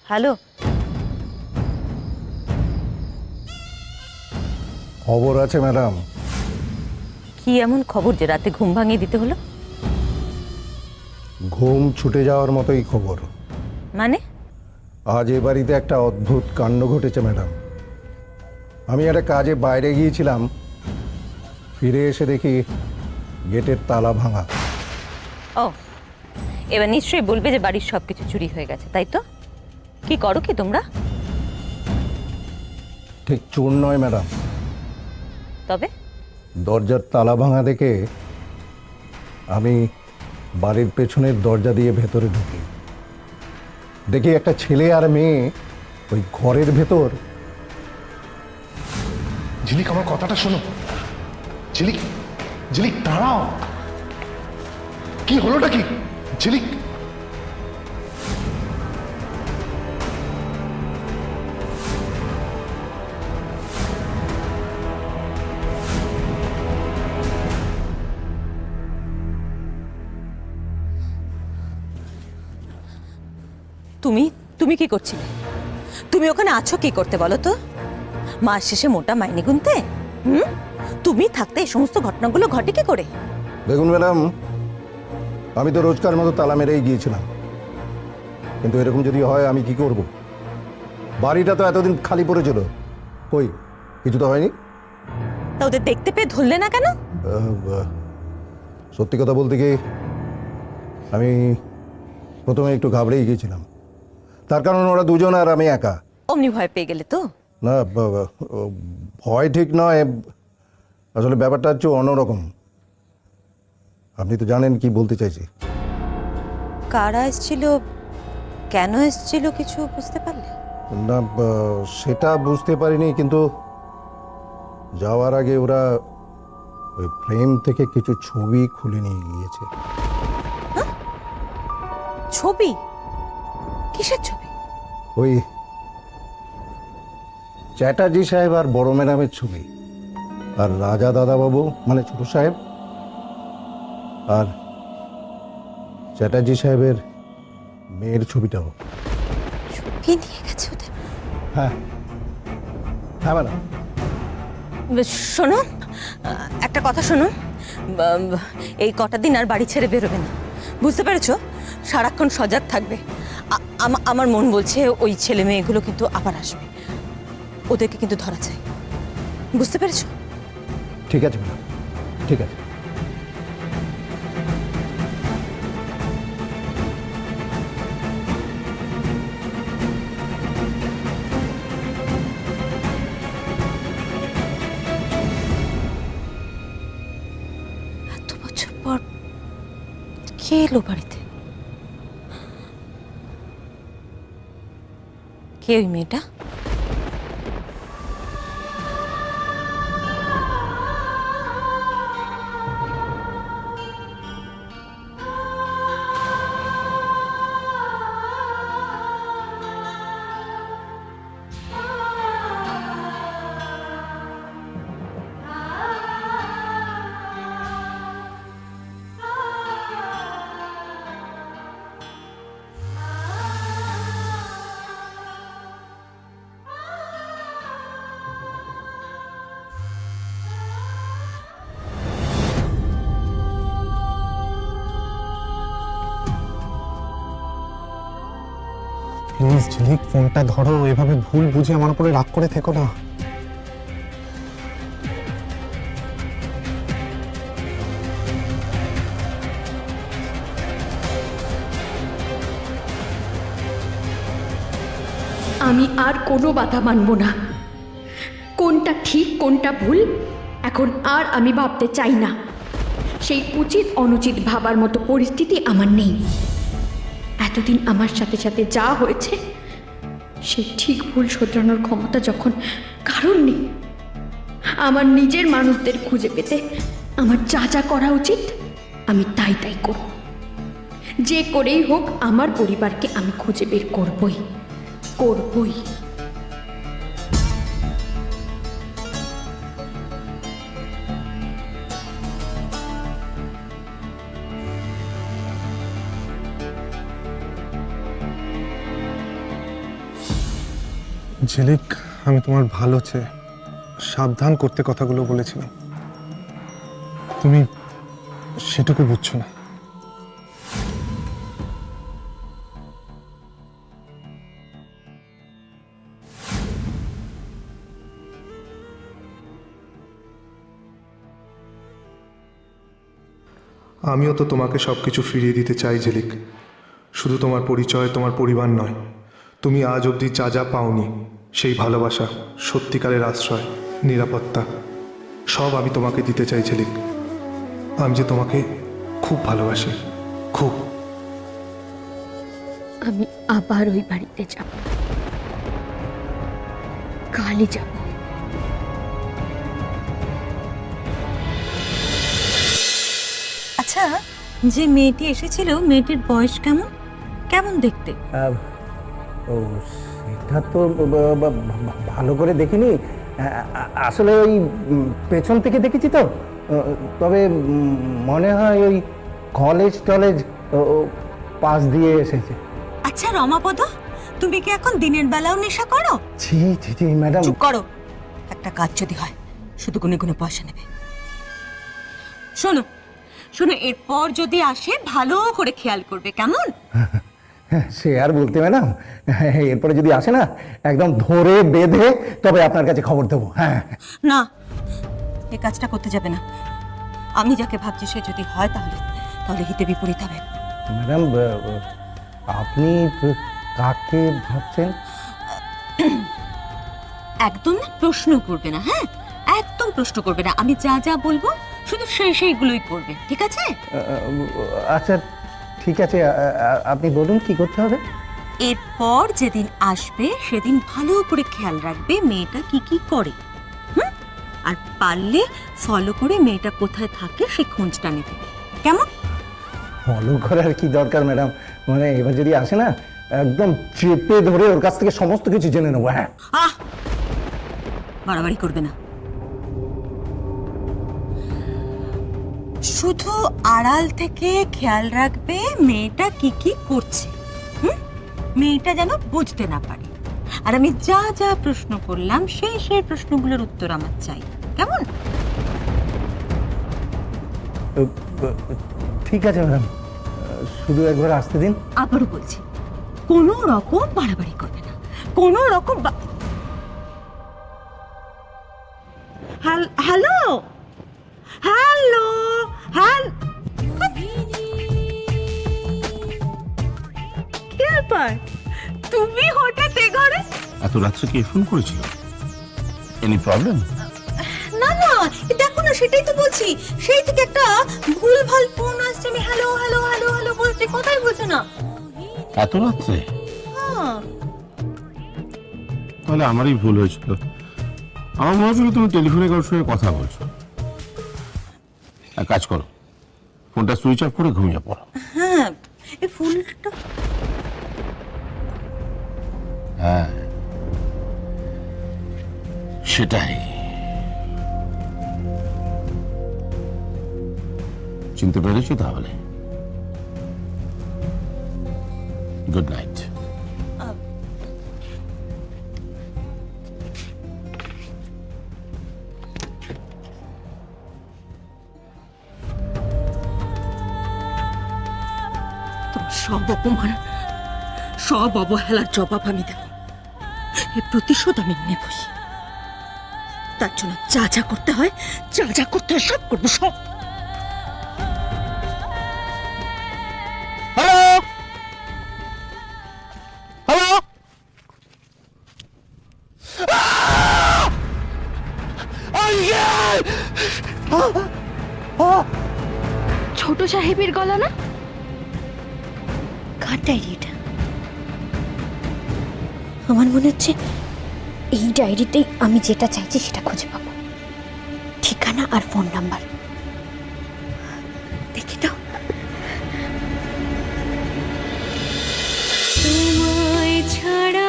Hello. খবর আছে madam. কি এমন খবর যে রাতে ঘুম ভাঙিয়ে দিতে হলো? ঘুম ছুটে যাওয়ার মতোই খবর। মানে? আজ এ বাড়িতে একটা অদ্ভুত কাণ্ড ঘটেছে ম্যাডাম। আমি একটা কাজে বাইরে গিয়েছিলাম, ফিরে এসে দেখি গেটের তালা ভাঙা। ও, এবার নিশ্চয়ই বলবে যে বাড়ির সবকিছু চুরি হয়ে গেছে, তাই তো? কি করো কি তোমরা? ঠিক চোর নয় ম্যাডাম, তবে দরজার তালা ভাঙা দেখে আমি বাড়ির পেছনের দরজা দিয়ে ভেতরে ঢুকি। দেখি একটা ছেলে আর মেয়ে ওই ঘরের ভেতর। ঝিলিক, আমার কথাটা শোনো। ঝিলিক, ঝিলিক দাঁড়াও। কি হলোটা কি ঝিলিক? তুমি তুমি কি করছিলে? তুমি ওখানে আছো কি করতে বলো তো? মাস শেষে মোটা মাইনে গুনতে? তুমি থাকতে এই সমস্ত ঘটনাগুলো ঘটে কি করে? দেখুন ম্যাডাম, আমি তো রোজকার মতো তালা মেরেই গিয়েছিলাম, কিন্তু এরকম যদি হয় আমি কি করব? বাড়িটা তো এতদিন খালি পড়েছিল, কই কিছু তো হয়নি। তা ওদের দেখতে পেয়ে ধরলে না কেন? সত্যি কথা বলতে কি, আমি প্রথমে একটু ঘাবড়েই গিয়েছিলাম, তার কারণ ওরা দুজন আর আমি একা। অমনি ভয় পেয়ে গেলে তো? না, ভয় ঠিক নয়, আসলে ব্যাপারটা হচ্ছে অন্যরকম। আপনি তো জানেন কি বলতে চাইছি। কারা এসেছিল, কেন এসেছিল কিছু বুঝতে পারলে? না, সেটা বুঝতে পারিনি, কিন্তু যাওয়ার আগে ওরা ওই ফ্রেম থেকে কিছু ছবি খুলে নিয়ে গিয়েছে। ছবি? কিসের ছবি? ওই চ্যাটার্জি সাহেব আর বড় ম্যাডামের ছবি, আর রাজা দাদাবাবু মানে ছোট সাহেব, আর চ্যাটার্জি সাহেবের মেয়ের ছবিটাও। ছবি নিয়ে গেছে ওদের? হ্যাঁ হ্যাঁ ম্যাডাম। শোনো, একটা কথা শোনো, এই কটা দিন আর বাড়ি ছেড়ে বেরোবে না, বুঝতে পেরেছো? সারাক্ষণ সজাগ থাকবে। আমার মন বলছে ওই ছেলে মেয়েগুলো কিন্তু আবার আসবে, ওদেরকে কিন্তু ধরা চাই, বুঝতে পেরেছো? ঠিক আছে ম্যাডাম, ঠিক আছে। এত বছর পর কে এলো বাড়িতে? কে ওই মেয়েটা? প্লিজ ঝিলিক, ফোনটা ধরো। এভাবে ভুল বুঝে আমার উপরে রাগ করে থেকো না। আমি আর কোনো বাধা মানব না। কোনটা ঠিক কোনটা ভুল এখন আর আমি ভাবতে চাই না। সেই উচিত অনুচিত ভাবার মতো পরিস্থিতি আমার নেই। এতদিন আমার সাথে সাথে যা হয়েছে সেই ঠিক ভুল শোধরানোর ক্ষমতা যখন কারণ নেই, আমার নিজের মানুষদের খুঁজে পেতে আমার যা যা করা উচিত আমি তাই তাই করব। যে করেই হোক আমার পরিবারকে আমি খুঁজে বের করবই করবই। ঝিলিক, আমি তোমার ভালো চেয়ে সাবধান করতে কথাগুলো বলেছিলাম, তুমি সেটুকু বুঝছো না। আমিও তো তোমাকে সব কিছু ফিরিয়ে দিতে চাই ঝিলিক। শুধু তোমার পরিচয়, তোমার পরিবার নয়, তুমি আজ অবধি যা যা পাওনি, সেই ভালোবাসা, সত্যিকারের আশ্রয়, নিরাপত্তা, সব আমি তোমাকে দিতে চাই ঝিলিক। আমি যে তোমাকে খুব ভালোবাসি, খুব। আমি আবার ওই বাড়িতে যাব, কালই যাব। আচ্ছা, যে মেয়েটি এসেছিল, মেয়েটির বয়স কেমন, কেমন দেখতে? ও, সেটা তো ভালো করে দেখিনি। আসলে ওই পেছন থেকে দেখেছি তো। তবে মনে হয় ওই কলেজ টলেজ পাশ দিয়ে এসেছে। আচ্ছা রমাপদ, তুমি কি এখন দিনের বেলাও নেশা করো? ছি ছি ছি ম্যাডাম। চুপ করো। একটা কাজ যদি হয়, শুধু গুনে গুনে পয়সা নেবে। শোনো শোনো, এরপর যদি আসে ভালো করে খেয়াল করবে, কেমন? সে আর বলতে ম্যাডাম, এরপরে যদি আসে না, একদম ধরে বেঁধে তবে আপনার কাছে খবর দেবো। হ্যাঁ না, এই কাজটা করতে যাবে না। আমি যাকে ভাবছি সে যদি হয়, তাহলে তাহলে হিতে বিপরীত হবে। ম্যাডাম, আপনি কাকে ভাবছেন? একদম প্রশ্ন করবে না, হ্যাঁ, একদম প্রশ্ন করবে না। আমি যা যা বলবো শুধু সেইগুলোই করবে, ঠিক আছে? আচ্ছা ঠিক আছে, আপনি বলুন কি করতে হবে। এরপর যেদিন আসবে সেদিন ভালো করে খেয়াল রাখবে মেয়েটা কি কি করে, হুম? আর পারলে ফলো করে মেয়েটা কোথায় থাকে সে খোঁজটা নেবে, কেমন? ফলো করার কি দরকার ম্যাডাম, মানে এবার যদি আসে না, একদম চেপে ধরে ওর কাছ থেকে সমস্ত কিছু জেনে নেবো। হ্যাঁ আহ, বাড়াবাড়ি করবে না। শুধু আড়াল থেকে খেয়াল রাখবে মেয়েটা কি কি করছে, হুম? মেয়েটা যেন বুঝতে না পারে। আর আমি যা যা প্রশ্ন করলাম সেই প্রশ্নগুলোর উত্তর আমার চাই, কেমন? ঠিক আছে ম্যাডাম, শুধু একবার আসতে দিন। আবারও বলছি, কোনো রকম বাড়াবাড়ি করবে না, কোনো রকম হ্যালো হ্যালো হ্যাল কি ব্যাপার, তুমি হঠাৎ এ ঘরে? এত রাত্রে কে ফোন করেছিল? Any problem? না না, দেখো না, সেটাই তো বলছি, সেই থেকে একটা ভুলভাল ফোন আসছে। আমি হ্যালো হ্যালো হ্যালো হ্যালো বলছি, কথাই বলছে না। এত রাত্রে? হ্যাঁ, তাহলে আমারই ভুল হয়েছিল। আমার মনে হচ্ছিল তুমি টেলিফোনে কারোর সঙ্গে কথা বলছো। এক কাজ করো, ফোনটা সুইচ অফ করে ঘুমিয়ে পড়ো। হ্যাঁ, এই ফুলটা হ্যাঁ, সেটাই। চিনতে পেরেছো তাহলে? Good night. সব অপমান, সব অবহেলার জবাব আমি দেব। এই প্রতিশোধ আমি নেবই। তার জন্য যা যা করতে হয়, যা যা করতে হয় সব করবো, সব। হ্যালো হ্যালো, ছোট সাহেবের গলা না? কার ডায়েরি এটা? আমার মনে হচ্ছে এই ডায়েরিতেই আমি যেটা চাইছি সেটা খুঁজে পাবো, ঠিকানা আর ফোন নাম্বার। দেখি তো। তোমায় ছাড়া